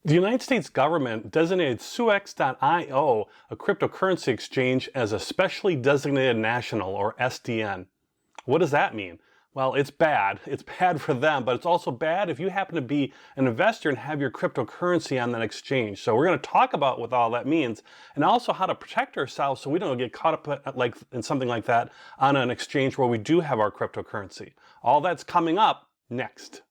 The United States government designated SUEX.io, a cryptocurrency exchange, as a specially designated national, or SDN. What does that mean? Well, it's bad. It's bad for them, but it's also bad if you happen to be an investor and have your cryptocurrency on that exchange. So we're going to talk about what all that means, and also how to protect ourselves so we don't get caught up in something like that on an exchange where we do have our cryptocurrency. All that's coming up next.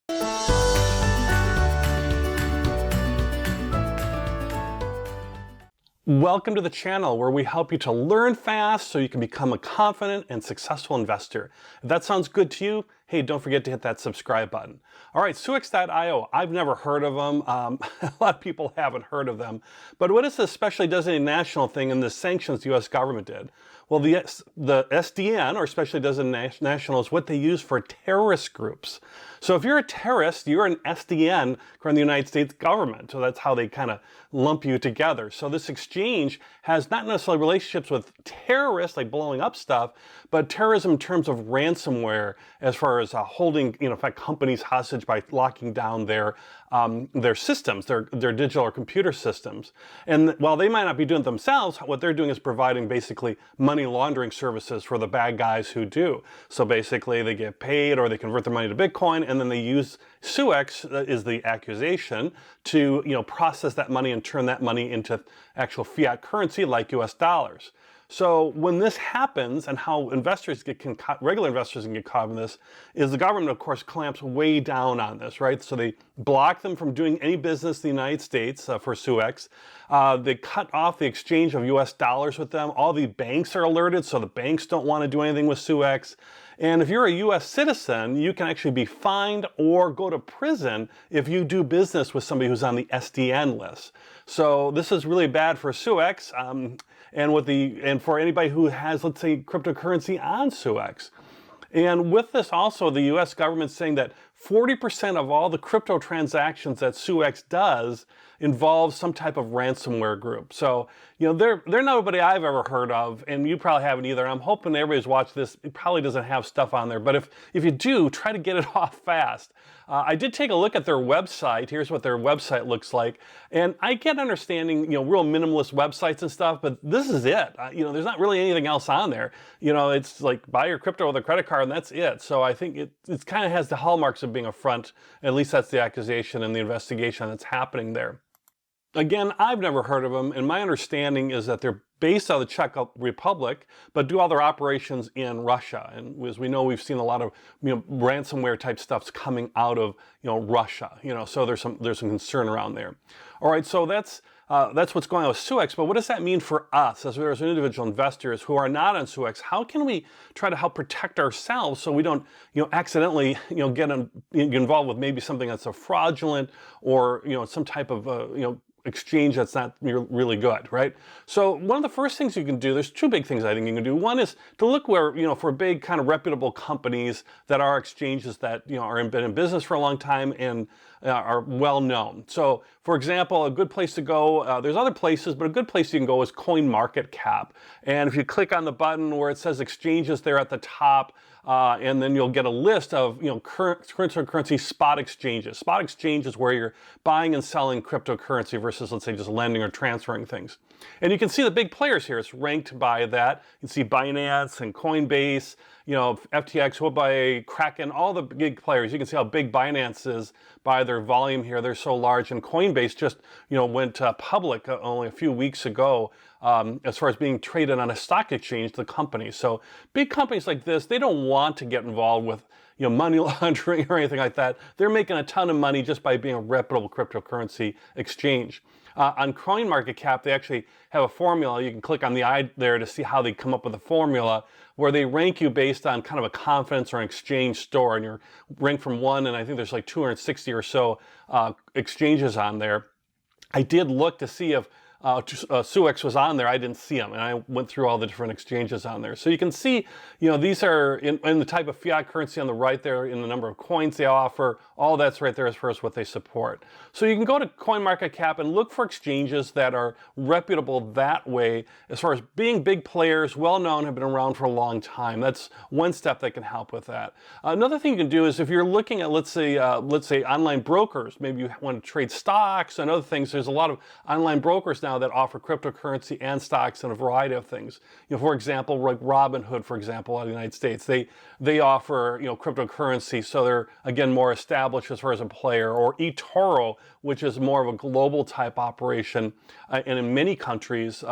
Welcome to the channel where we help you to learn fast so you can become a confident and successful investor. If that sounds good to you, hey, don't forget to hit that subscribe button. All right, SUEX.io, I've never heard of them. A lot of people haven't heard of them. But what is this specially designated national thing and the sanctions the U.S. government did? Well, the SDN, or specially designated national, is what they use for terrorist groups. So if you're a terrorist, you're an SDN from the United States government. So that's how they kind of lump you together. So this exchange has not necessarily relationships with terrorists, like blowing up stuff, but terrorism in terms of ransomware, as far as holding, in fact, companies hostage by locking down their systems, their digital or computer systems. And while they might not be doing it themselves, what they're doing is providing basically money laundering services for the bad guys who do. So basically they get paid or they convert their money to Bitcoin, and then they use SUEX, is the accusation, to process that money and turn that money into actual fiat currency like US dollars. So when this happens, and how regular investors can get caught in this, is the government, of course, clamps way down on this, right? So they block them from doing any business in the United States for SUEX. They cut off the exchange of US dollars with them. All the banks are alerted, so the banks don't want to do anything with SUEX. And if you're a US citizen, you can actually be fined or go to prison if you do business with somebody who's on the SDN list. So this is really bad for SUEX and for anybody who has, let's say, cryptocurrency on SUEX. And with this also, the US government's saying that 40% of all the crypto transactions that SUEX does involve some type of ransomware group. So, they're nobody I've ever heard of, and you probably haven't either. I'm hoping everybody's watched this. It probably doesn't have stuff on there, but if you do, try to get it off fast. I did take a look at their website. Here's what their website looks like. And I get understanding, real minimalist websites and stuff, but this is it. There's not really anything else on there. It's like buy your crypto with a credit card and that's it. So I think it kind of has the hallmarks of being a front. At least that's the accusation and the investigation that's happening there. Again, I've never heard of them, and my understanding is that they're based out of the Czech Republic, but do all their operations in Russia. And as we know, we've seen a lot of ransomware type stuffs coming out of Russia. So there's some concern around there. All right, so that's what's going on with SUEX. But what does that mean for us as individual investors who are not on SUEX? How can we try to help protect ourselves so we don't accidentally get involved with maybe something that's a fraudulent or some type of exchange that's not really good, right? So one of the first things you can do, there's two big things I think you can do. One is to look where, for big kind of reputable companies that are exchanges that, been in business for a long time and are well known. So for example, a good place to go, there's other places, but a good place you can go is CoinMarketCap. And if you click on the button where it says exchanges there at the top, and then you'll get a list of cryptocurrency spot exchanges. Spot exchanges where you're buying and selling cryptocurrency versus, let's say, just lending or transferring things. And you can see the big players here. It's ranked by that. You can see Binance and Coinbase, FTX, Huobi, Kraken, all the big players. You can see how big Binance is by their volume here. They're so large. And Coinbase just, went public only a few weeks ago as far as being traded on a stock exchange, the company. So big companies like this, they don't want to get involved with money laundering or anything like that. They're making a ton of money just by being a reputable cryptocurrency exchange. On CoinMarketCap, they actually have a formula. You can click on the eye there to see how they come up with a formula where they rank you based on kind of a confidence or an exchange store, and you're ranked from 1, and I think there's like 260 or so exchanges on there. I did look to see if SUEX was on there, I didn't see them, and I went through all the different exchanges on there. So you can see, these are in the type of fiat currency on the right there, in the number of coins they offer, all that's right there as far as what they support. So you can go to CoinMarketCap and look for exchanges that are reputable that way, as far as being big players, well-known, have been around for a long time. That's one step that can help with that. Another thing you can do is if you're looking at, let's say online brokers, maybe you want to trade stocks and other things. There's a lot of online brokers now that offer cryptocurrency and stocks and a variety of things. For example, like Robinhood, for example, out of the United States, they offer cryptocurrency, so they're again more established as far as a player. Or eToro, which is more of a global type operation, and in many countries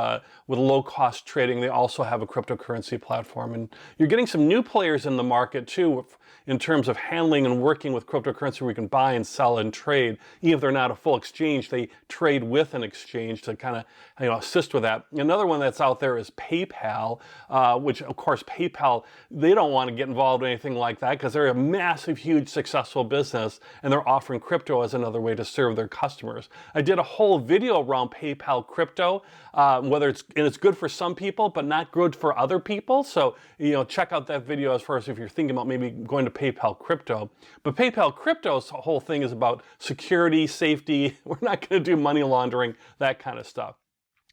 with low-cost trading, they also have a cryptocurrency platform. And you're getting some new players in the market too, in terms of handling and working with cryptocurrency, where you can buy and sell and trade. Even if they're not a full exchange, they trade with an exchange to kind of assist with that. Another one that's out there is PayPal, which of course PayPal, they don't want to get involved in anything like that because they're a massive, huge, successful business, and they're offering crypto as another way to serve their customers. I did a whole video around PayPal crypto, it's good for some people, but not good for other people. So check out that video as far as if you're thinking about maybe going to PayPal crypto. But PayPal crypto's whole thing is about security, safety. We're not going to do money laundering, that kind of stuff.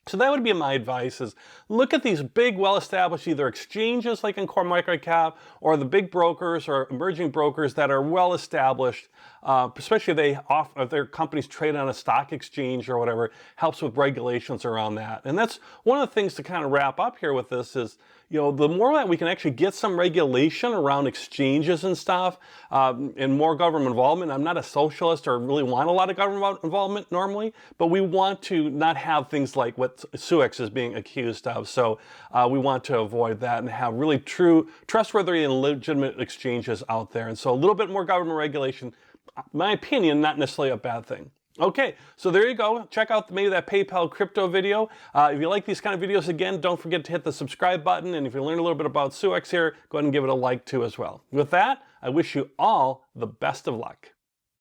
So that would be my advice, is look at these big, well-established either exchanges like in CoinMarketCap, or the big brokers or emerging brokers that are well-established, especially if their companies trade on a stock exchange or whatever, helps with regulations around that. And that's one of the things to kind of wrap up here with this is, the more that we can actually get some regulation around exchanges and stuff, and more government involvement. I'm not a socialist or really want a lot of government involvement normally, but we want to not have things like what SUEX is being accused of. So we want to avoid that and have really true, trustworthy and legitimate exchanges out there. And so a little bit more government regulation, my opinion, not necessarily a bad thing. Okay, so there you go. Check out maybe that PayPal crypto video. If you like these kind of videos, again, don't forget to hit the subscribe button. And if you learn a little bit about SUEX here, go ahead and give it a like too as well. With that, I wish you all the best of luck.